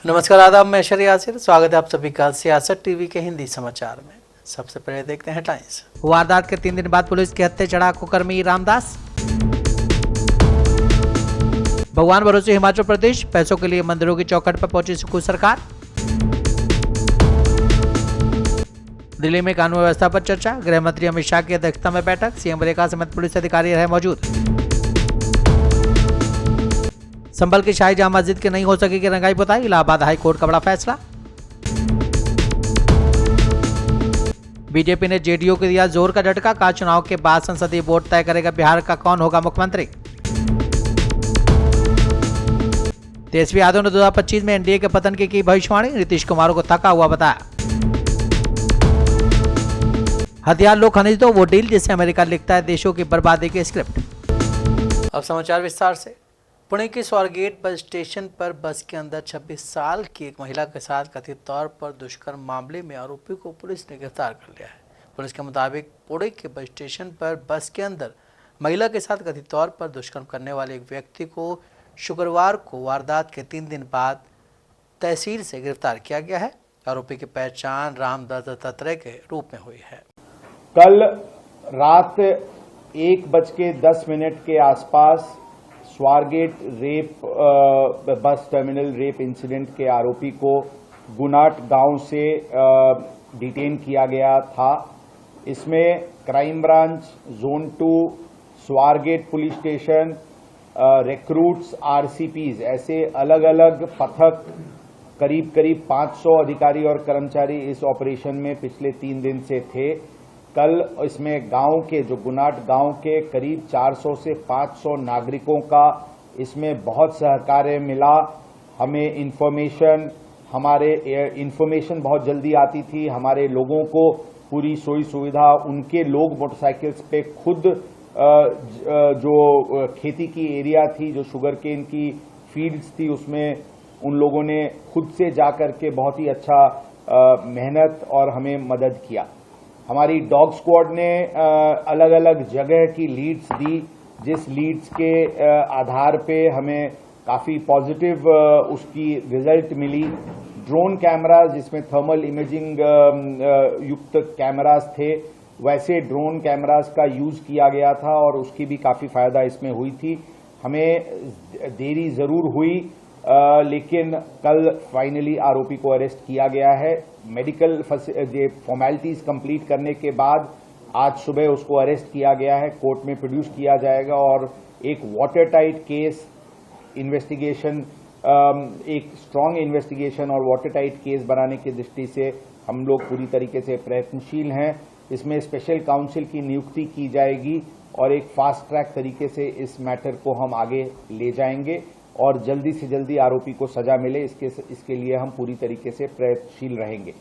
नमस्कार, आदाब, मैं शरी यासिर। स्वागत है आप सभी का सियासत टीवी के हिंदी समाचार में। सबसे पहले देखते हैं हेडलाइंस। वारदात के 3 दिन बाद पुलिस के हत्थे चढ़ा कुकर्मी रामदास। भगवान भरोसे हिमाचल प्रदेश, पैसों के लिए मंदिरों की चौखट पर पहुंची सुखू सरकार। दिल्ली में कानून व्यवस्था पर चर्चा, गृह मंत्री अमित शाह की अध्यक्षता में बैठक, सीएम रेखा समेत पुलिस अधिकारी रहे मौजूद। संभल की शाही जामा मस्जिद की नहीं हो सकेगी रंगाई पुताई, इलाहाबाद हाई कोर्ट का बड़ा फैसला। बीजेपी ने जेडीयू को दिया जोर का झटका, कहा चुनाव के बाद संसदीय बोर्ड तय करेगा बिहार का कौन होगा मुख्यमंत्री। तेजस्वी यादव ने 2025 में एनडीए के पतन की भविष्यवाणी, नीतीश कुमार को थका हुआ बताया। हथियार लो खरीद दो वो डील जिसे अमेरिका लिखता है देशों की बर्बादी की स्क्रिप्ट। अब समाचार विस्तार से। पुणे के स्वारगेट बस स्टेशन पर बस के अंदर 26 साल की एक महिला के साथ कथित तौर पर दुष्कर्म मामले में आरोपी को पुलिस ने गिरफ्तार कर लिया है। पुलिस के मुताबिक पुणे के बस स्टेशन पर बस के अंदर महिला के साथ कथित तौर पर दुष्कर्म करने वाले एक व्यक्ति को शुक्रवार को वारदात के 3 दिन बाद तहसील से गिरफ्तार किया गया है। आरोपी की पहचान रामदास दत्तात्रेय के रूप में हुई है। कल रात 1:10 के आसपास Swargate rape bus terminal rape incident के आरोपी को गुनाट गांव से डिटेन किया गया था। इसमें crime branch, zone 2, Swargate police station, recruits, RCPs ऐसे अलग अलग पथक करीब 500 अधिकारी और कर्मचारी इस ऑपरेशन में पिछले 3 दिन से थे। कल इसमें गांव के जो गुनाट गांव के करीब 400 से 500 नागरिकों का इसमें बहुत सहकार्य मिला। हमें इंफॉर्मेशन बहुत जल्दी आती थी। हमारे लोगों को पूरी सुविधा, उनके लोग मोटरसाइकिल्स पे खुद जो खेती की एरिया थी, जो शुगर केन की फील्ड्स थी, उसमें उन लोगों ने खुद से जा करके बहुत ही अच्छा मेहनत और हमें मदद किया। हमारी डॉग स्क्वाड ने अलग अलग जगह की लीड्स दी, जिस लीड्स के आधार पे हमें काफ़ी पॉजिटिव उसकी रिजल्ट मिली। ड्रोन कैमराज, जिसमें थर्मल इमेजिंग युक्त कैमराज थे, वैसे ड्रोन कैमराज का यूज़ किया गया था और उसकी भी काफ़ी फ़ायदा इसमें हुई थी। हमें देरी ज़रूर हुई, लेकिन कल फाइनली आरोपी को अरेस्ट किया गया है। मेडिकल फॉर्मेलिटीज कंप्लीट करने के बाद आज सुबह उसको अरेस्ट किया गया है, कोर्ट में प्रोड्यूस किया जाएगा और एक वाटर टाइट केस इन्वेस्टिगेशन, एक स्ट्रांग इन्वेस्टिगेशन और वाटर टाइट केस बनाने की दृष्टि से हम लोग पूरी तरीके से प्रयत्नशील हैं। इसमें स्पेशल काउंसिल की नियुक्ति की जाएगी और एक फास्ट ट्रैक तरीके से इस मैटर को हम आगे ले जाएंगे और जल्दी से जल्दी आरोपी को सजा मिले, इसके लिए हम पूरी तरीके से प्रयत्नशील रहेंगे।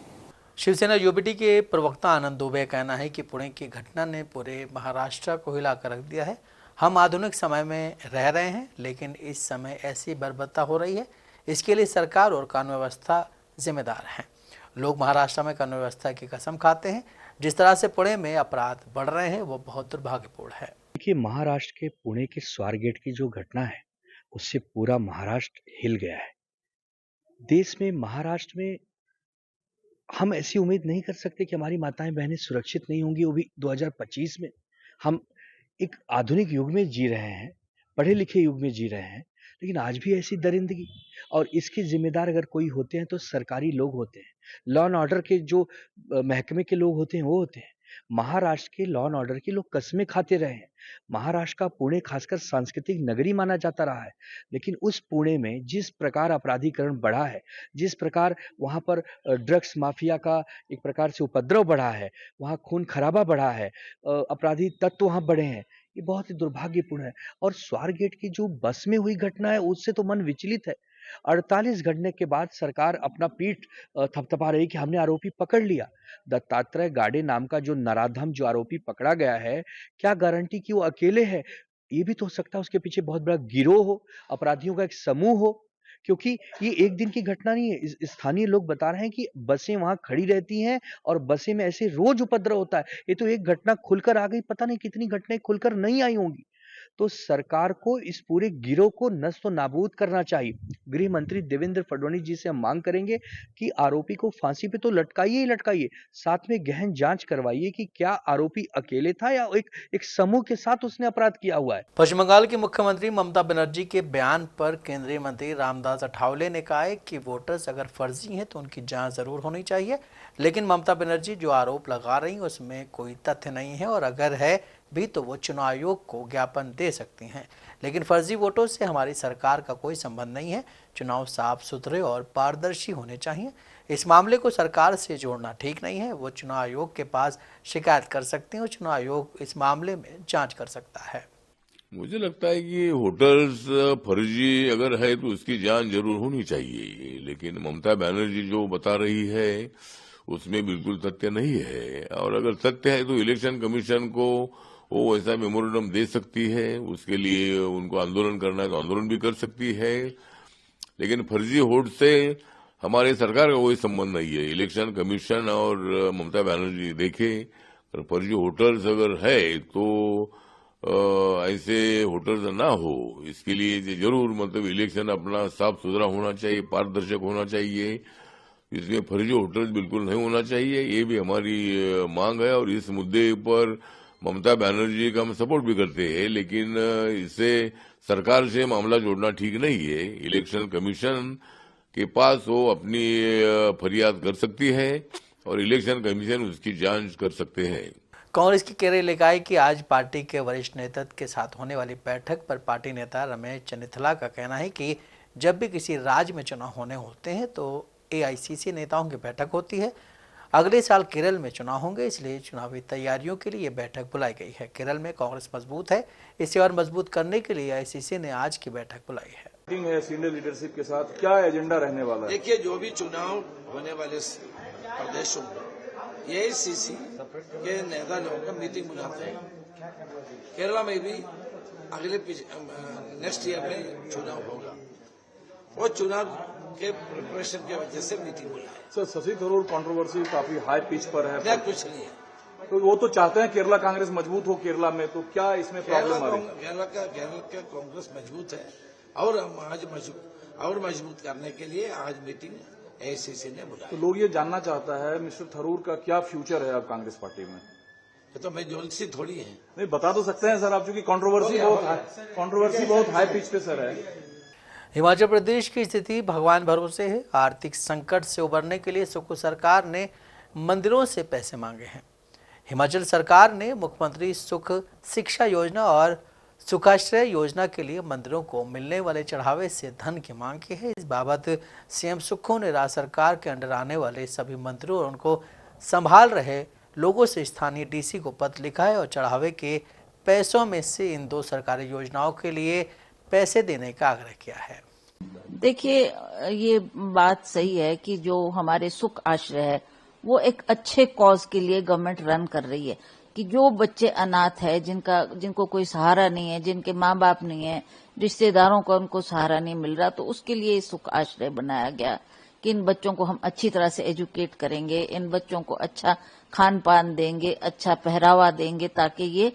शिवसेना यूबीटी के प्रवक्ता आनंद दुबे का कहना है कि पुणे की घटना ने पूरे महाराष्ट्र को हिलाकर रख दिया है। हम आधुनिक समय में रह रहे हैं, लेकिन इस समय ऐसी बर्बरता हो रही है, इसके लिए सरकार और कानून व्यवस्था जिम्मेदार हैं। लोग महाराष्ट्र में कानून व्यवस्था की कसम खाते हैं। जिस तरह से पुणे में अपराध बढ़ रहे हैं वो बहुत दुर्भाग्यपूर्ण है। देखिए, महाराष्ट्र के पुणे के स्वारगेट की जो घटना है उससे पूरा महाराष्ट्र हिल गया है। देश में, महाराष्ट्र में हम ऐसी उम्मीद नहीं कर सकते कि हमारी माताएं बहनें सुरक्षित नहीं होंगी, वो भी 2025 में। हम एक आधुनिक युग में जी रहे हैं, पढ़े लिखे युग में जी रहे हैं, लेकिन आज भी ऐसी दरिंदगी। और इसके जिम्मेदार अगर कोई होते हैं तो सरकारी लोग होते हैं, लॉ एंड ऑर्डर के जो महकमे के लोग होते हैं वो होते हैं। महाराष्ट्र के लॉ एंड ऑर्डर के लोग कस्में खाते रहे हैं। महाराष्ट्र का पुणे खासकर सांस्कृतिक नगरी माना जाता रहा है, लेकिन उस पुणे में जिस प्रकार अपराधीकरण बढ़ा है, जिस प्रकार वहाँ पर ड्रग्स माफिया का एक प्रकार से उपद्रव बढ़ा है, वहाँ खून खराबा बढ़ा है, अपराधी तत्व वहाँ बढ़े हैं, ये बहुत ही दुर्भाग्यपूर्ण है। और स्वारगेट की जो बस में हुई घटना है उससे तो मन विचलित है। 48 घंटे के बाद सरकार अपना पीठ थपथपा रही कि हमने आरोपी पकड़ लिया। दत्तात्रेय गाडे नाम का जो नराधम जो आरोपी पकड़ा गया है, क्या गारंटी कि वो अकेले है? ये भी तो हो सकता है उसके पीछे बहुत बड़ा गिरोह हो, अपराधियों का एक समूह हो, क्योंकि ये एक दिन की घटना नहीं है। स्थानीय लोग बता रहे हैं कि बसें वहां खड़ी रहती हैं और बसें में ऐसे रोज उपद्रव होता है। ये तो एक घटना खुलकर आ गई, पता नहीं कितनी घटनाएं खुलकर नहीं आई होंगी। तो सरकार को इस पूरे गिरोह को नस्तो नाबूद करना चाहिए। गृह मंत्री देवेंद्र फडणवीस जी से हम मांग करेंगे कि आरोपी को फांसी पे तो लटकाइए ही लटकाइए, साथ में गहन जांच करवाइए कि क्या आरोपी अकेले था या एक समूह के साथ उसने अपराध किया हुआ है। पश्चिम बंगाल की मुख्यमंत्री ममता बनर्जी के बयान पर केंद्रीय मंत्री रामदास अठावले ने कहा है कि वोटर्स अगर फर्जी हैं तो उनकी जांच जरूर होनी चाहिए, लेकिन ममता बनर्जी जो आरोप लगा रही हैं उसमें कोई तथ्य नहीं है और अगर है भी तो वो चुनाव आयोग को ज्ञापन दे सकती हैं, लेकिन फर्जी वोटों से हमारी सरकार का कोई संबंध नहीं है। चुनाव साफ सुथरे और पारदर्शी होने चाहिए। इस मामले को सरकार से जोड़ना ठीक नहीं है। वो चुनाव आयोग के पास शिकायत कर सकते हैं और चुनाव आयोग इस मामले में जांच कर सकता है। मुझे लगता है कि वोटर्स फर्जी अगर है तो उसकी जांच जरूर होनी चाहिए, लेकिन ममता बनर्जी जो बता रही है उसमें बिल्कुल तथ्य नहीं है। और अगर तथ्य है तो इलेक्शन कमीशन को वो ऐसा मेमोरेंडम दे सकती है, उसके लिए उनको आंदोलन करना है तो आंदोलन भी कर सकती है, लेकिन फर्जी वोट से हमारे सरकार का कोई संबंध नहीं है। इलेक्शन कमीशन और ममता बनर्जी देखे, अगर फर्जी वोटर्स अगर है तो ऐसे वोटर्स ना हो, इसके लिए जरूर मतलब इलेक्शन अपना साफ सुथरा होना चाहिए, पारदर्शक होना चाहिए, इसमें फर्जी वोटर्स बिल्कुल नहीं होना चाहिए। ये भी हमारी मांग है और इस मुद्दे पर ममता बनर्जी का हम सपोर्ट भी करते हैं, लेकिन इससे सरकार से मामला जोड़ना ठीक नहीं है। इलेक्शन कमीशन के पास वो अपनी फरियाद कर सकती है और इलेक्शन कमीशन उसकी जांच कर सकते हैं। कांग्रेस की केरल इकाई की आज पार्टी के वरिष्ठ नेतृत्व के साथ होने वाली बैठक पर पार्टी नेता रमेश चन्नीथला का कहना है कि जब भी किसी राज्य में चुनाव होने होते हैं तो एआईसीसी नेताओं की बैठक होती है। अगले साल केरल में चुनाव होंगे, इसलिए चुनावी तैयारियों के लिए ये बैठक बुलाई गई है। केरल में कांग्रेस मजबूत है, इसे और मजबूत करने के लिए एआईसीसी ने आज की बैठक बुलाई है। मीटिंग है सीनियर लीडरशिप के साथ, क्या एजेंडा रहने वाला है? देखिए, जो भी चुनाव होने वाले प्रदेशों में एआईसीसी के नेता लोगों का मीटिंग बुलाते हैं। केरला में भी अगले नेक्स्ट ईयर में चुनाव होगा, वो चुनाव के प्रिपरेशन की वजह से मीटिंग बुलाई। सर, शशि थरूर कंट्रोवर्सी काफी हाई पिच पर है। कुछ नहीं है, तो वो तो चाहते हैं केरला कांग्रेस मजबूत हो केरला में, तो क्या इसमें प्रॉब्लम आ रही है? केरला का कांग्रेस मजबूत है और हम आज मजबूत करने के लिए आज मीटिंग एआईसीसी ने बुलाई। तो लोग ये जानना चाहता है मिस्टर थरूर का क्या फ्यूचर है अब कांग्रेस पार्टी में? ये तो मैं ज्योतिषी थोड़ी है। नहीं, बता तो सकते हैं सर आप, चूंकि कंट्रोवर्सी बहुत हाई पिच पे सर है। हिमाचल प्रदेश की स्थिति भगवान भरोसे है। आर्थिक संकट से उबरने के लिए सुख सरकार ने मंदिरों से पैसे मांगे हैं। हिमाचल सरकार ने मुख्यमंत्री सुख शिक्षा योजना और सुखाश्रय योजना के लिए मंदिरों को मिलने वाले चढ़ावे से धन की मांग की है। इस बाबत सीएम सुक्खू ने राज्य सरकार के अंडर आने वाले सभी मंदिरों और उनको संभाल रहे लोगों से स्थानीय डीसी को पत्र लिखा है और चढ़ावे के पैसों में से इन 2 सरकारी योजनाओं के लिए पैसे देने का आग्रह किया है। देखिए, ये बात सही है कि जो हमारे सुख आश्रय है वो एक अच्छे कॉज के लिए गवर्नमेंट रन कर रही है, कि जो बच्चे अनाथ है, जिनको कोई सहारा नहीं है, जिनके माँ बाप नहीं है, रिश्तेदारों को उनको सहारा नहीं मिल रहा, तो उसके लिए सुख आश्रय बनाया गया कि इन बच्चों को हम अच्छी तरह से एजुकेट करेंगे, इन बच्चों को अच्छा खान पान देंगे, अच्छा पहरावा देंगे, ताकि ये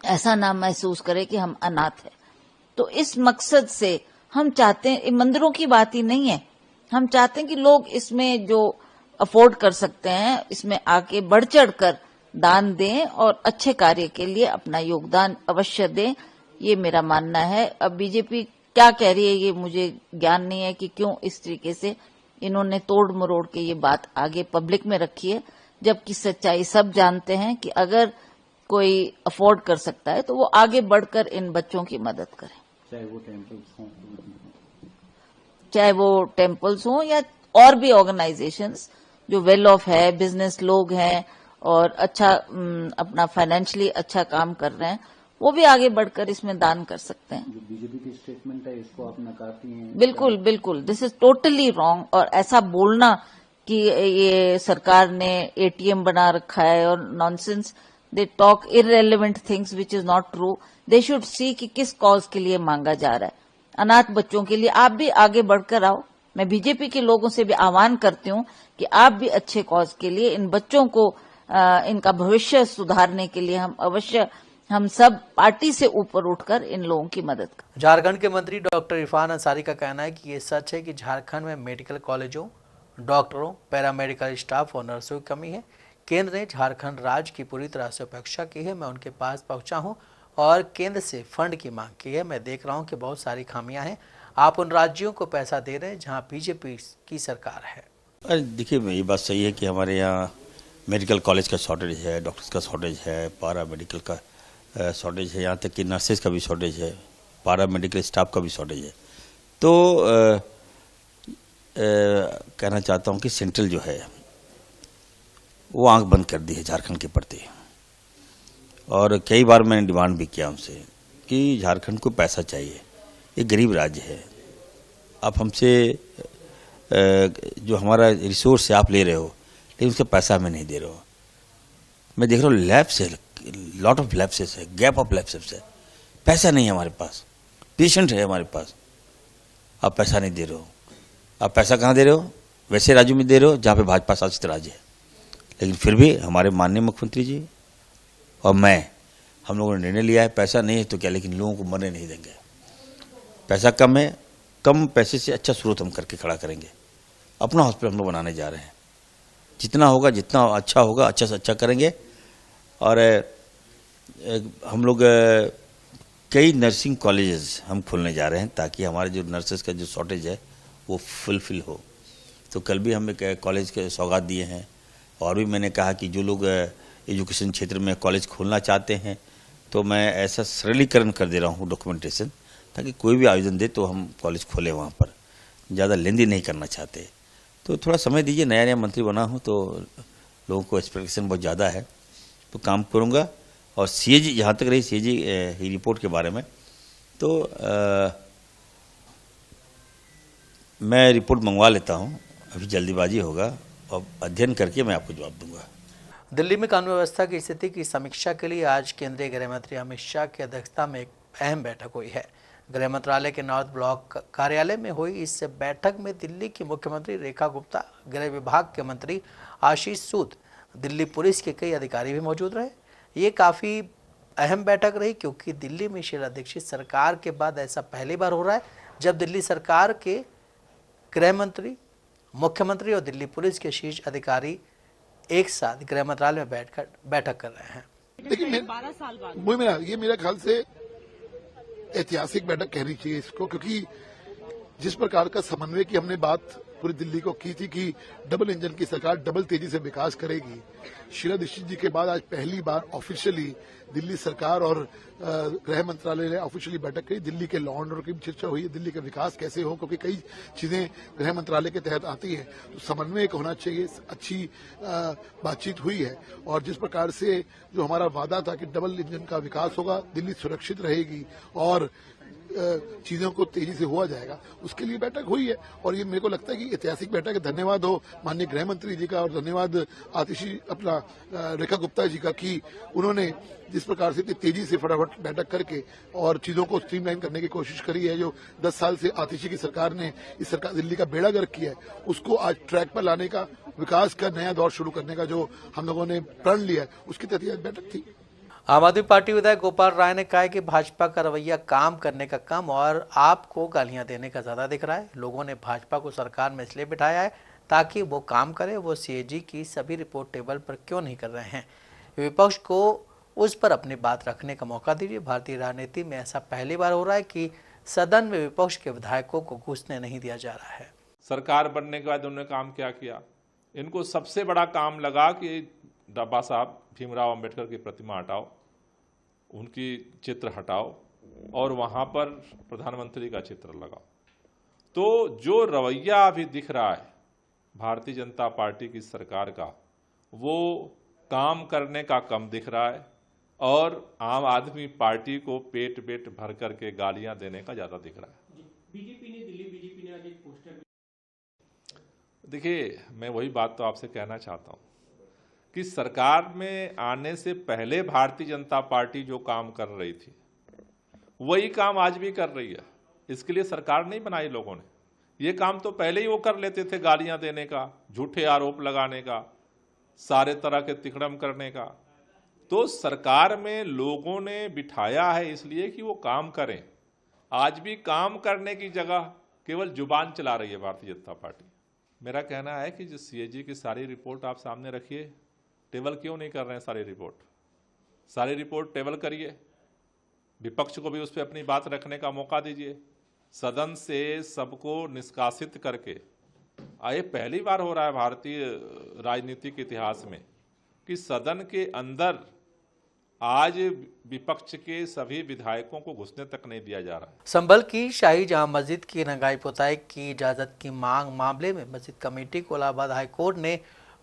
ऐसा ना महसूस करे कि हम अनाथ है। तो इस मकसद से हम चाहते हैं, मंदिरों की बात ही नहीं है, हम चाहते हैं कि लोग इसमें जो अफोर्ड कर सकते हैं इसमें आके बढ़ चढ़ कर दान दें और अच्छे कार्य के लिए अपना योगदान अवश्य दें, ये मेरा मानना है। अब बीजेपी क्या कह रही है ये मुझे ज्ञान नहीं है कि क्यों इस तरीके से इन्होंने तोड़ मरोड़ के ये बात आगे पब्लिक में रखी है, जबकि सच्चाई सब जानते हैं कि अगर कोई अफोर्ड कर सकता है तो वो आगे बढ़कर इन बच्चों की मदद करे, चाहे वो टेम्पल्स हों या और भी ऑर्गेनाइजेशंस जो वेल ऑफ है, बिजनेस लोग हैं और अच्छा अपना फाइनेंशियली अच्छा काम कर रहे हैं, वो भी आगे बढ़कर इसमें दान कर सकते हैं। जो बीजेपी की स्टेटमेंट है इसको आप नकारती हैं? बिल्कुल बिल्कुल, दिस इज टोटली रॉन्ग। और ऐसा बोलना कि ये सरकार ने एटीएम बना रखा है और nonsense, they talk irrelevant things which is not true. They should see कि किस कॉज के लिए मांगा जा रहा है। अनाथ बच्चों के लिए आप भी आगे बढ़कर आओ। मैं बीजेपी के लोगों से भी आह्वान करती हूँ कि आप भी अच्छे कॉज के लिए इन बच्चों को इनका भविष्य सुधारने के लिए हम अवश्य हम सब पार्टी से ऊपर उठकर इन लोगों की मदद करें। झारखंड के मंत्री डॉक्टर इरफान अंसारी का कहना है कि ये सच है कि झारखंड में मेडिकल कॉलेजों, डॉक्टरों, पैरामेडिकल स्टाफ और नर्सों की कमी है। केंद्र ने झारखंड राज्य की पूरी तरह से उपेक्षा की है। मैं उनके पास पहुंचा हूं और केंद्र से फंड की मांग की है। मैं देख रहा हूं कि बहुत सारी खामियां हैं। आप उन राज्यों को पैसा दे रहे हैं जहां बीजेपी की सरकार है। देखिए, ये बात सही है कि हमारे यहाँ मेडिकल कॉलेज का शॉर्टेज है, डॉक्टर्स का शॉर्टेज है, पारा मेडिकल का शॉर्टेज है, यहाँ तक कि नर्सेज का भी शॉर्टेज है, पारा मेडिकल स्टाफ का भी शॉर्टेज है। तो कहना चाहता हूँ कि सेंट्रल जो है वो आंख बंद कर दी है झारखंड के प्रति, और कई बार मैंने डिमांड भी किया उनसे कि झारखंड को पैसा चाहिए, ये गरीब राज्य है, आप हमसे जो हमारा रिसोर्स है आप ले रहे हो, लेकिन उसका पैसा हमें नहीं दे रहे हो। मैं देख रहा हूँ लैप्स है, लॉट ऑफ लैप्सेस है, गैप ऑफ लैप्सेस है, पैसा नहीं है हमारे पास, पेशेंट है हमारे पास, आप पैसा नहीं दे रहे हो। आप पैसा कहाँ दे रहे हो? वैसे राज्यों में दे रहे हो जहाँ पे भाजपा शासित राज्य है। लेकिन फिर भी हमारे माननीय मुख्यमंत्री जी और हम लोगों ने निर्णय लिया है, पैसा नहीं है तो क्या, लेकिन लोगों को मरने नहीं देंगे। पैसा कम है, कम पैसे से अच्छा स्रोत हम करके खड़ा करेंगे। अपना हॉस्पिटल हम लोग बनाने जा रहे हैं, जितना होगा, जितना अच्छा होगा, अच्छा से अच्छा करेंगे। और हम लोग कई नर्सिंग कॉलेजेस हम खोलने जा रहे हैं ताकि हमारे जो नर्सेस का जो शॉर्टेज है वो फुलफिल हो। तो कल भी हम एक कॉलेज के सौगात दिए हैं, और भी मैंने कहा कि जो लोग एजुकेशन क्षेत्र में कॉलेज खोलना चाहते हैं तो मैं ऐसा सरलीकरण कर दे रहा हूँ डॉक्यूमेंटेशन, ताकि कोई भी आवेदन दे तो हम कॉलेज खोलें वहाँ पर। ज़्यादा लेंदी नहीं करना चाहते, तो थोड़ा समय दीजिए। नया नया मंत्री बना हूँ तो लोगों को एक्सपेक्टेशन बहुत ज़्यादा है, तो काम करूँगा। और सीएजी, जहाँ तक रही सीएजी की रिपोर्ट के बारे में, तो मैं रिपोर्ट मंगवा लेता हूँ, अभी जल्दीबाजी होगा, और अध्ययन करके मैं आपको जवाब दूंगा। दिल्ली में कानून व्यवस्था की स्थिति की समीक्षा के लिए आज केंद्रीय गृह मंत्री अमित शाह की अध्यक्षता में एक अहम बैठक हुई है। गृह मंत्रालय के नॉर्थ ब्लॉक कार्यालय में हुई इस बैठक में दिल्ली की मुख्यमंत्री रेखा गुप्ता, गृह विभाग के मंत्री आशीष सूद, दिल्ली पुलिस के कई अधिकारी भी मौजूद रहे। ये काफ़ी अहम बैठक रही क्योंकि दिल्ली में शीला दीक्षित सरकार के बाद ऐसा पहली बार हो रहा है जब दिल्ली सरकार के गृह मंत्री, मुख्यमंत्री और दिल्ली पुलिस के शीर्ष अधिकारी एक साथ गृह मंत्रालय में बैठकर बैठक कर रहे हैं। देखिए, 12 साल बाद ये मेरे ख्याल से ऐतिहासिक बैठक कहनी चाहिए इसको, क्योंकि जिस प्रकार का समन्वय की हमने बात पूरी दिल्ली को की थी कि डबल इंजन की सरकार डबल तेजी से विकास करेगी, शीला दीक्षित जी के बाद आज पहली बार ऑफिशियली दिल्ली सरकार और गृह मंत्रालय ने ऑफिशियली बैठक की। दिल्ली के लॉ एंड ऑर्डर की चर्चा हुई है, दिल्ली का विकास कैसे हो, क्योंकि कई चीजें गृह मंत्रालय के तहत आती हैं, तो समन्वय होना चाहिए। अच्छी बातचीत हुई है, और जिस प्रकार से जो हमारा वादा था कि डबल इंजन का विकास होगा, दिल्ली सुरक्षित रहेगी और चीजों को तेजी से हुआ जाएगा, उसके लिए बैठक हुई है। और ये मेरे को लगता है कि ऐतिहासिक बैठक है। धन्यवाद हो माननीय गृह मंत्री जी का, और धन्यवाद आतिशी अपना रेखा गुप्ता जी का कि उन्होंने जिस प्रकार से तेजी से फटाफट बैठक करके और चीजों को स्ट्रीमलाइन करने की कोशिश करी है। जो 10 साल से आतिशी की सरकार ने इस सरकार दिल्ली का बेड़ा गर्क किया है, उसको आज ट्रैक पर लाने का, विकास का नया दौर शुरू करने का जो हम लोगों ने प्रण लिया है, उसकी तहत आज बैठक थी। आम आदमी पार्टी विधायक गोपाल राय ने कहा है कि भाजपा का रवैया काम करने का कम और आपको गालियां देने का ज्यादा दिख रहा है। लोगों ने भाजपा को सरकार में इसलिए बिठाया है ताकि वो काम करे। वो सीएजी की सभी रिपोर्ट टेबल पर क्यों नहीं कर रहे हैं? विपक्ष को उस पर अपनी बात रखने का मौका दीजिए। भारतीय राजनीति में ऐसा पहली बार हो रहा है कि सदन में विपक्ष के विधायकों को घुसने नहीं दिया जा रहा है। सरकार बनने के बाद उन्होंने काम क्या किया? इनको सबसे बड़ा काम लगा कि बाबा साहब भीमराव अंबेडकर की प्रतिमा हटाओ, उनकी चित्र हटाओ और वहां पर प्रधानमंत्री का चित्र लगाओ। तो जो रवैया अभी दिख रहा है भारतीय जनता पार्टी की सरकार का, वो काम करने का कम दिख रहा है और आम आदमी पार्टी को पेट भर करके गालियां देने का ज्यादा दिख रहा है। बीजेपी ने आज एक पोस्टर, देखिए मैं वही बात तो आपसे कहना चाहता हूं कि सरकार में आने से पहले भारतीय जनता पार्टी जो काम कर रही थी वही काम आज भी कर रही है। इसके लिए सरकार नहीं बनाई लोगों ने, ये काम तो पहले ही वो कर लेते थे, गालियां देने का, झूठे आरोप लगाने का, सारे तरह के तिकड़म करने का। तो सरकार में लोगों ने बिठाया है इसलिए कि वो काम करें। आज भी काम करने की जगह केवल जुबान चला रही है भारतीय जनता पार्टी। मेरा कहना है कि जो सीएजी की सारी रिपोर्ट आप सामने रखिए, टेबल क्यों नहीं कर रहे हैं सारी रिपोर्ट टेबल करिए, विपक्ष को भी उस पर अपनी बात रखने का मौका दीजिए। सदन से सबको निष्कासित करके, ये पहली बार हो रहा है भारतीय राजनीतिक इतिहास में कि सदन के अंदर आज विपक्ष के सभी विधायकों को घुसने तक नहीं दिया जा रहा है। संभल की शाही जामा मस्जिद की रंगाई पुताई की इजाजत की मांग मामले में मस्जिद कमेटी को इलाहाबाद हाईकोर्ट ने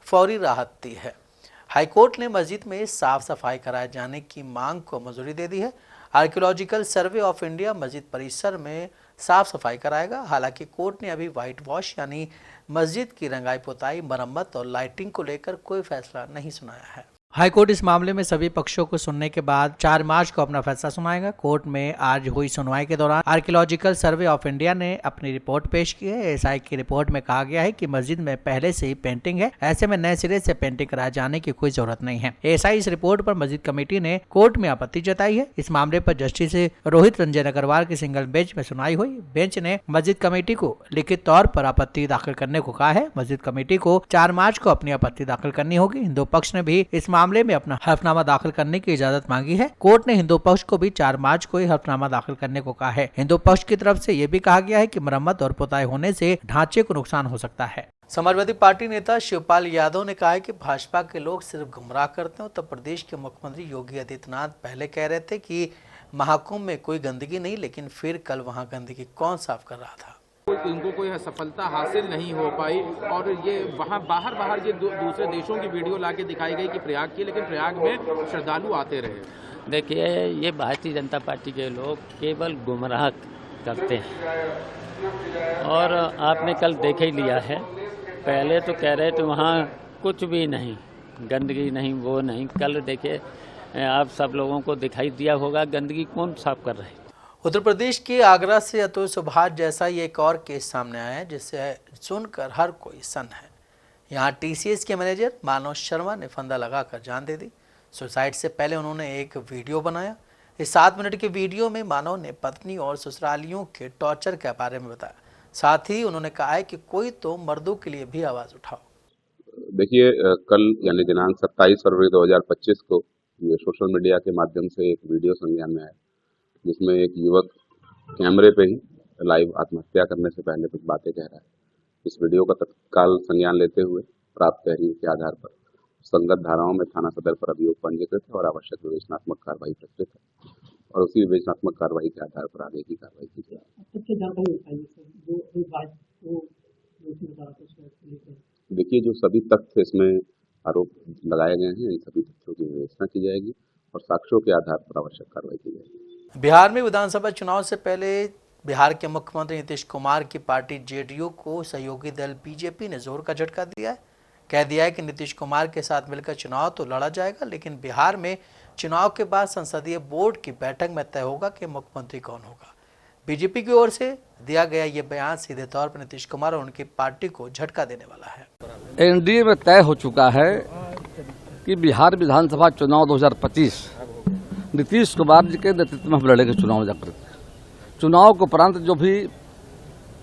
फौरी राहत दी है। हाईकोर्ट ने मस्जिद में साफ सफाई कराए जाने की मांग को मंजूरी दे दी है। आर्कियोलॉजिकल सर्वे ऑफ इंडिया मस्जिद परिसर में साफ सफाई कराएगा। हालांकि कोर्ट ने अभी व्हाइट वॉश यानी मस्जिद की रंगाई पुताई, मरम्मत और लाइटिंग को लेकर कोई फैसला नहीं सुनाया है। हाईकोर्ट इस मामले में सभी पक्षों को सुनने के बाद 4 मार्च को अपना फैसला सुनाएगा। कोर्ट में आज हुई सुनवाई के दौरान आर्कियोलॉजिकल सर्वे ऑफ इंडिया ने अपनी रिपोर्ट पेश की है। एएसआई की रिपोर्ट में कहा गया है कि मस्जिद में पहले से ही पेंटिंग है, ऐसे में नए सिरे से पेंटिंग कराए जाने की कोई जरूरत नहीं है। एएसआई इस रिपोर्ट पर मस्जिद कमेटी ने कोर्ट में आपत्ति जताई है। इस मामले पर जस्टिस रोहित रंजन अग्रवाल की सिंगल बेंच में सुनवाई हुई। बेंच ने मस्जिद कमेटी को लिखित तौर पर आपत्ति दाखिल करने को कहा है। मस्जिद कमेटी को 4 मार्च को अपनी आपत्ति दाखिल करनी होगी। हिंदू पक्ष ने भी इस मामले में अपना हल्फनामा दाखिल करने की इजाजत मांगी है। कोर्ट ने हिंदू पक्ष को भी 4 मार्च को ही हल्फनामा दाखिल करने को कहा है। हिंदू पक्ष की तरफ से यह भी कहा गया है कि मरम्मत और पुताई होने से ढांचे को नुकसान हो सकता है। समाजवादी पार्टी नेता शिवपाल यादव ने कहा है कि भाजपा के लोग सिर्फ गुमराह करते हैं। उत्तर प्रदेश के मुख्यमंत्री योगी आदित्यनाथ पहले कह रहे थे कि महाकुंभ में कोई गंदगी नहीं, लेकिन फिर कल वहां गंदगी कौन साफ कर रहा था। इनको कोई सफलता हासिल नहीं हो पाई और ये वहाँ बाहर ये दूसरे देशों की वीडियो लाके दिखाई गई कि प्रयाग की, लेकिन प्रयाग में श्रद्धालु आते रहे। देखिए, ये भारतीय जनता पार्टी के लोग केवल गुमराह करते हैं और आपने कल देख ही लिया है। पहले तो कह रहे थे वहाँ कुछ भी नहीं, गंदगी नहीं, वो नहीं। कल देखिए, आप सब लोगों को दिखाई दिया होगा गंदगी कौन साफ कर रहे हैं। उत्तर प्रदेश के आगरा से अतुल सुभाष जैसा ही एक और केस सामने आया है, जिसे सुनकर हर कोई सन्न है। यहाँ टीसीएस के मैनेजर मानव शर्मा ने फंदा लगाकर जान दे दी। सुसाइड से पहले उन्होंने एक वीडियो बनाया। इस 7 मिनट के वीडियो में मानव ने पत्नी और ससुरालियों के टॉर्चर के बारे में बताया। साथ ही उन्होंने कहा है कि कोई तो मर्दों के लिए भी आवाज उठाओ। देखिए, कल यानी दिनांक 27 फरवरी 2025 को ये सोशल मीडिया के माध्यम से एक वीडियो संज्ञान में आया, जिसमें एक युवक कैमरे पे ही लाइव आत्महत्या करने से पहले कुछ बातें कह रहा है। इस वीडियो का तत्काल संज्ञान लेते हुए प्राप्त तहरीर के आधार पर संगत धाराओं में थाना सदर पर अभियोग पंजीकृत है और आवश्यक विवेचनात्मक कार्रवाई प्रस्तुत है और उसी विवेचनात्मक कार्रवाई के आधार पर आगे की कार्रवाई की जाएगी। देखिए, जो सभी तथ्य इसमें आरोप लगाए गए हैं, इन सभी तथ्यों की विवेचना की जाएगी और साक्ष्यों के आधार पर आवश्यक कार्रवाई की जाएगी। बिहार में विधानसभा चुनाव से पहले बिहार के मुख्यमंत्री नीतीश कुमार की पार्टी जेडीयू को सहयोगी दल बीजेपी ने जोर का झटका दिया है। कह दिया है कि नीतीश कुमार के साथ मिलकर चुनाव तो लड़ा जाएगा, लेकिन बिहार में चुनाव के बाद संसदीय बोर्ड की बैठक में तय होगा कि मुख्यमंत्री कौन होगा। बीजेपी की ओर से दिया गया ये बयान सीधे तौर पर नीतीश कुमार और उनकी पार्टी को झटका देने वाला है। एनडीए में तय हो चुका है कि बिहार विधानसभा चुनाव 2025 नीतीश कुमार जी के नेतृत्व में हम लड़ेंगे चुनाव जाकर। चुनाव के उपरांत जो भी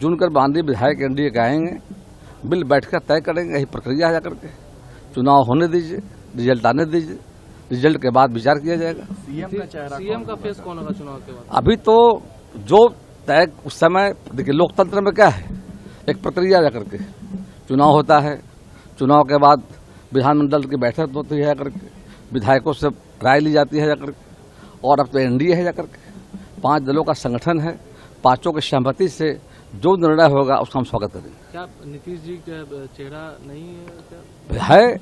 चुनकर बांधी विधायक एनडीए के आएंगे, बिल बैठकर तय करेंगे। यही प्रक्रिया है जाकर के। चुनाव होने दीजिए, रिजल्ट आने दीजिए, रिजल्ट के बाद विचार किया जाएगा। सीएम का फेस कौन होगा चुनाव के बाद? अभी तो जो तय उस समय, देखिए लोकतंत्र में क्या है, एक प्रक्रिया जाकर के चुनाव होता है। चुनाव के बाद विधानमंडल की बैठक होती है जाकर के, विधायकों से राय ली जाती है जाकर के। और अब तो एनडीए है जाकर के, 5 दलों का संगठन है, 5 की सहमति से जो निर्णय होगा उसका हम स्वागत करेंगे। क्या नीतीश जी का चेहरा नहीं है क्या? है,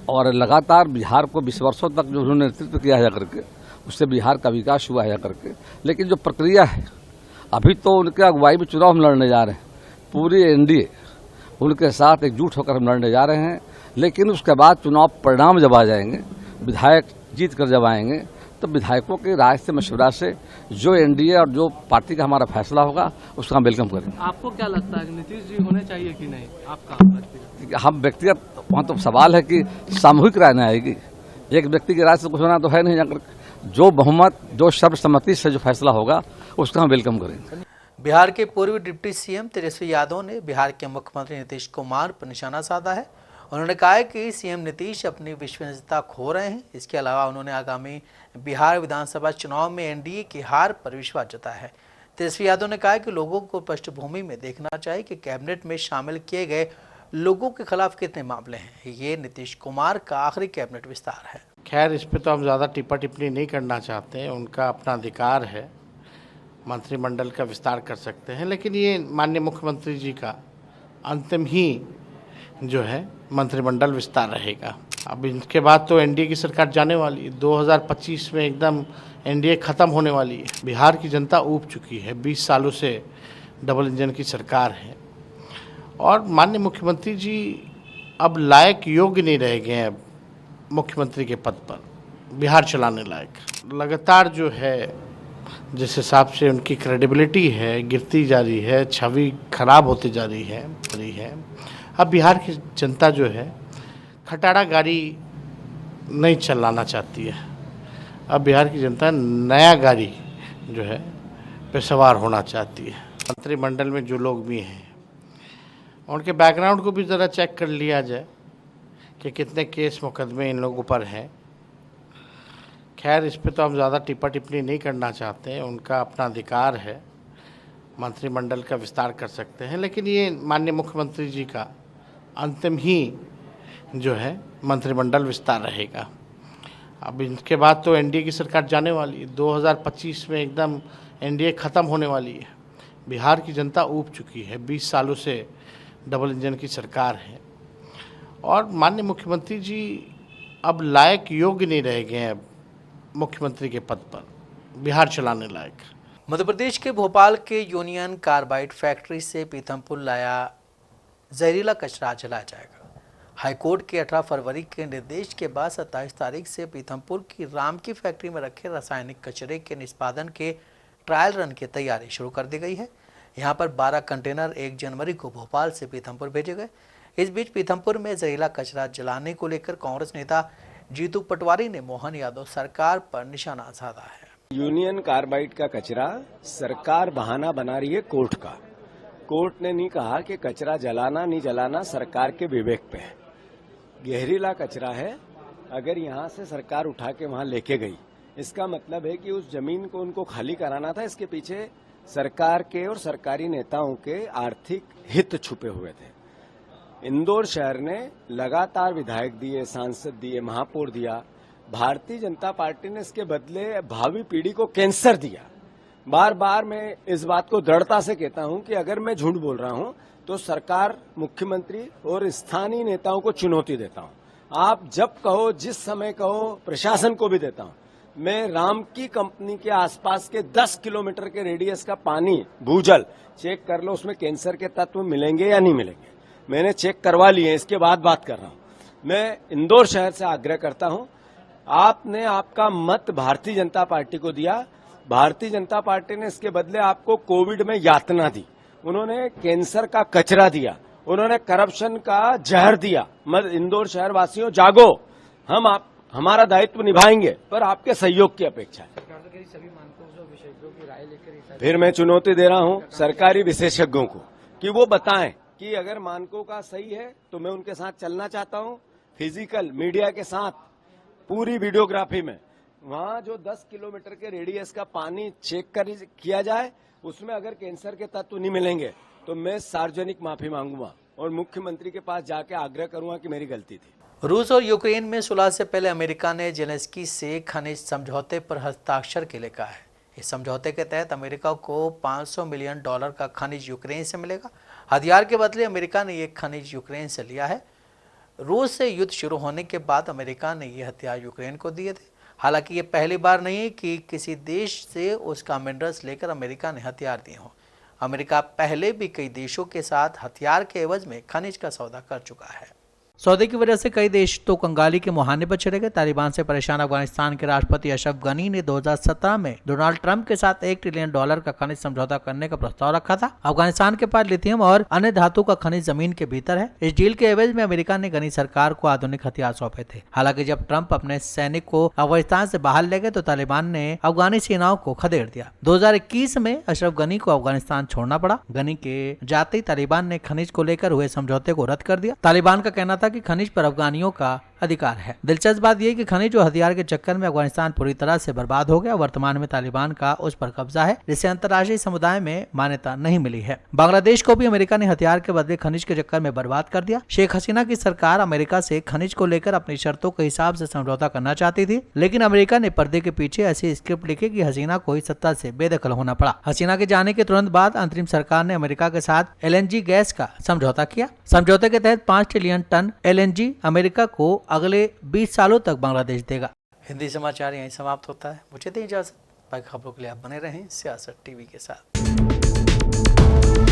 और लगातार बिहार को 20 वर्षों तक जो उन्होंने नेतृत्व किया है जाकर के, उससे बिहार का विकास हुआ है जाकर के। लेकिन जो प्रक्रिया है, अभी तो उनके अगुवाई में चुनाव हम लड़ने जा रहे हैं। पूरी एनडीए उनके साथ एकजुट होकर हम लड़ने जा रहे हैं। लेकिन उसके बाद चुनाव परिणाम जब आ जाएंगे, विधायक जीत कर जब आएंगे, तो विधायकों के राय से मशवरा से जो एनडीए और जो पार्टी का हमारा फैसला होगा उसका हम वेलकम करेंगे। आपको क्या लगता है कि नीतीश जी होने चाहिए कि नहीं? आपका हम व्यक्तिगत, वहाँ तो सवाल है कि सामूहिक राय न आएगी एक व्यक्ति की राय से कुछ होना तो है नहीं। अगर जो बहुमत, जो सर्वसम्मति से जो फैसला होगा उसका हम वेलकम करेंगे। बिहार के पूर्व डिप्टी सीएम तेजस्वी यादव ने बिहार के मुख्यमंत्री नीतीश कुमार पर निशाना साधा है। उन्होंने कहा है कि सीएम नीतीश अपनी विश्वसनीयता खो रहे हैं। इसके अलावा उन्होंने आगामी बिहार विधानसभा चुनाव में एनडीए की हार पर विश्वास जताया है। तेजस्वी यादव ने कहा कि लोगों को पृष्ठभूमि में देखना चाहिए कि कैबिनेट में शामिल किए गए लोगों के खिलाफ कितने मामले हैं। ये नीतीश कुमार का आखिरी कैबिनेट विस्तार है। खैर, इस पे तो हम ज़्यादा टिप्पा टिप्पणी नहीं करना चाहते हैं, उनका अपना अधिकार है, मंत्रिमंडल का विस्तार कर सकते हैं, लेकिन ये माननीय मुख्यमंत्री जी का अंतिम ही जो है मंत्रिमंडल विस्तार रहेगा। अब इनके बाद तो एनडीए की सरकार जाने वाली है, 2025 में एकदम एनडीए खत्म होने वाली है। बिहार की जनता ऊब चुकी है, 20 सालों से डबल इंजन की सरकार है और माननीय मुख्यमंत्री जी अब लायक योग्य नहीं रह गए हैं मुख्यमंत्री के पद पर, बिहार चलाने लायक। लगातार जो है जिस हिसाब से उनकी क्रेडिबिलिटी है गिरती जा रही है, छवि खराब होती जा रही है। अब बिहार की जनता जो है खटारा गाड़ी नहीं चलाना चाहती है। अब बिहार की जनता नया गाड़ी जो है पे सवार होना चाहती है। मंत्रिमंडल में जो लोग भी हैं उनके बैकग्राउंड को भी ज़रा चेक कर लिया जाए कि कितने केस मुकदमे इन लोगों पर हैं। खैर, इस पे तो हम ज़्यादा टिप्पा टिप्पणी नहीं करना चाहते हैं, उनका अपना अधिकार है, मंत्रिमंडल का विस्तार कर सकते हैं, लेकिन ये माननीय मुख्यमंत्री जी का अंतिम ही जो है मंत्रिमंडल विस्तार रहेगा। अब इनके बाद तो एनडीए की सरकार जाने वाली है, 2025 में एकदम एनडीए खत्म होने वाली है। बिहार की जनता ऊब चुकी है, 20 सालों से डबल इंजन की सरकार है और माननीय मुख्यमंत्री जी अब लायक योग्य नहीं रह गए हैं मुख्यमंत्री के पद पर, बिहार चलाने लायक। मध्य प्रदेश के भोपाल के यूनियन कार्बाइड फैक्ट्री से पीथमपुर लाया जहरीला कचरा जलाया जाएगा। हाईकोर्ट के 18 फरवरी के निर्देश के बाद 27 तारीख से पीथमपुर की राम की फैक्ट्री में रखे रासायनिक कचरे के निष्पादन के ट्रायल रन की तैयारी शुरू कर दी गई है। यहां पर 12 कंटेनर 1 जनवरी को भोपाल से पीथमपुर भेजे गए। इस बीच पीथमपुर में जहरीला कचरा जलाने को लेकर कांग्रेस नेता जीतू पटवारी ने मोहन यादव सरकार पर निशाना साधा है। यूनियन कार्बाइड का कचरा सरकार बहाना बना रही है कोर्ट का। कोर्ट ने नहीं कहा कि कचरा जलाना नहीं जलाना सरकार के विवेक पे है। जहरीला कचरा है, अगर यहाँ से सरकार उठा के वहाँ लेके गई, इसका मतलब है कि उस जमीन को उनको खाली कराना था। इसके पीछे सरकार के और सरकारी नेताओं के आर्थिक हित छुपे हुए थे। इंदौर शहर ने लगातार विधायक दिए, सांसद दिए, महापौर दिया। भारतीय जनता पार्टी ने इसके बदले भावी पीढ़ी को कैंसर दिया। बार बार मैं इस बात को दृढ़ता से कहता हूं कि अगर मैं झूठ बोल रहा हूं तो सरकार, मुख्यमंत्री और स्थानीय नेताओं को चुनौती देता हूं। आप जब कहो, जिस समय कहो, प्रशासन को भी देता हूं। मैं राम की कंपनी के आसपास के 10 किलोमीटर के रेडियस का पानी, भूजल चेक कर लो, उसमें कैंसर के तत्व मिलेंगे या नहीं मिलेंगे। मैंने चेक करवा लिए, इसके बाद बात कर रहा हूं। मैं इंदौर शहर से आग्रह करता हूं, आपने आपका मत भारतीय जनता पार्टी को दिया। भारतीय जनता पार्टी ने इसके बदले आपको कोविड में यातना दी, उन्होंने कैंसर का कचरा दिया, उन्होंने करप्शन का जहर दिया। इंदौर शहर वासियों जागो, हम हमारा दायित्व निभाएंगे, पर आपके सहयोग की अपेक्षा है। फिर मैं चुनौती दे रहा हूं सरकारी विशेषज्ञों को कि वो बताएं कि अगर मानकों का सही है तो मैं उनके साथ चलना चाहता हूं। फिजिकल मीडिया के साथ पूरी वीडियोग्राफी में वहां जो 10 किलोमीटर के रेडियस का पानी चेक किया जाए, उसमें अगर कैंसर के तत्व नहीं मिलेंगे तो मैं सार्वजनिक माफी मांगूंगा और मुख्यमंत्री के पास जाके आग्रह करूंगा कि मेरी गलती थी। रूस और यूक्रेन में सुलह से पहले अमेरिका ने जेलेंस्की से खनिज समझौते पर हस्ताक्षर के लिए कहा है। इस समझौते के तहत अमेरिका को $500 मिलियन का खनिज यूक्रेन से मिलेगा। हथियार के बदले अमेरिका ने यह खनिज यूक्रेन से लिया है। रूस से युद्ध शुरू होने के बाद अमेरिका ने ये हथियार यूक्रेन को दिए थे। हालांकि ये पहली बार नहीं है कि किसी देश से उसका मिनरल्स लेकर अमेरिका ने हथियार दिए हों। अमेरिका पहले भी कई देशों के साथ हथियार के एवज में खनिज का सौदा कर चुका है। सौदे की वजह से कई देश तो कंगाली के मुहाने पर चढ़े गए। तालिबान से परेशान अफगानिस्तान के राष्ट्रपति अशरफ गनी ने 2017 में डोनाल्ड ट्रंप के साथ $1 ट्रिलियन का खनिज समझौता करने का प्रस्ताव रखा था। अफगानिस्तान के पास लिथियम और अन्य धातु का खनिज जमीन के भीतर है। इस डील के एवज में अमेरिका ने गनी सरकार को आधुनिक हथियार सौंपे थे। हालांकि जब ट्रंप अपने सैनिक को अफगानिस्तान से बाहर ले गए तो तालिबान ने अफगानी सेनाओं को खदेड़ दिया। 2021 में अशरफ गनी को अफगानिस्तान छोड़ना पड़ा। गनी के जाते ही तालिबान ने खनिज को लेकर हुए समझौते को रद्द कर दिया। तालिबान का कहना था कि खनिज पर अफगानियों का अधिकार है। दिलचस्प बात यह कि खनिज और हथियार के चक्कर में अफगानिस्तान पूरी तरह से बर्बाद हो गया। वर्तमान में तालिबान का उस पर कब्जा है, जिसे अंतर्राष्ट्रीय समुदाय में मान्यता नहीं मिली है। बांग्लादेश को भी अमेरिका ने हथियार के बदले खनिज के चक्कर में बर्बाद कर दिया। शेख हसीना की सरकार अमेरिका से खनिज को लेकर अपनी शर्तों के हिसाब से समझौता करना चाहती थी, लेकिन अमेरिका ने पर्दे के पीछे ऐसी स्क्रिप्ट लिखी कि हसीना को ही सत्ता से बेदखल होना पड़ा। हसीना के जाने के तुरंत बाद अंतरिम सरकार ने अमेरिका के साथ LNG गैस का समझौता किया। समझौते के तहत 5 ट्रिलियन टन LNG अमेरिका को अगले 20 सालों तक बांग्लादेश देगा। हिंदी समाचार यहीं समाप्त होता है। मुझे दें इजाजत। बाकी खबरों के लिए आप बने रहें सियासत टीवी के साथ।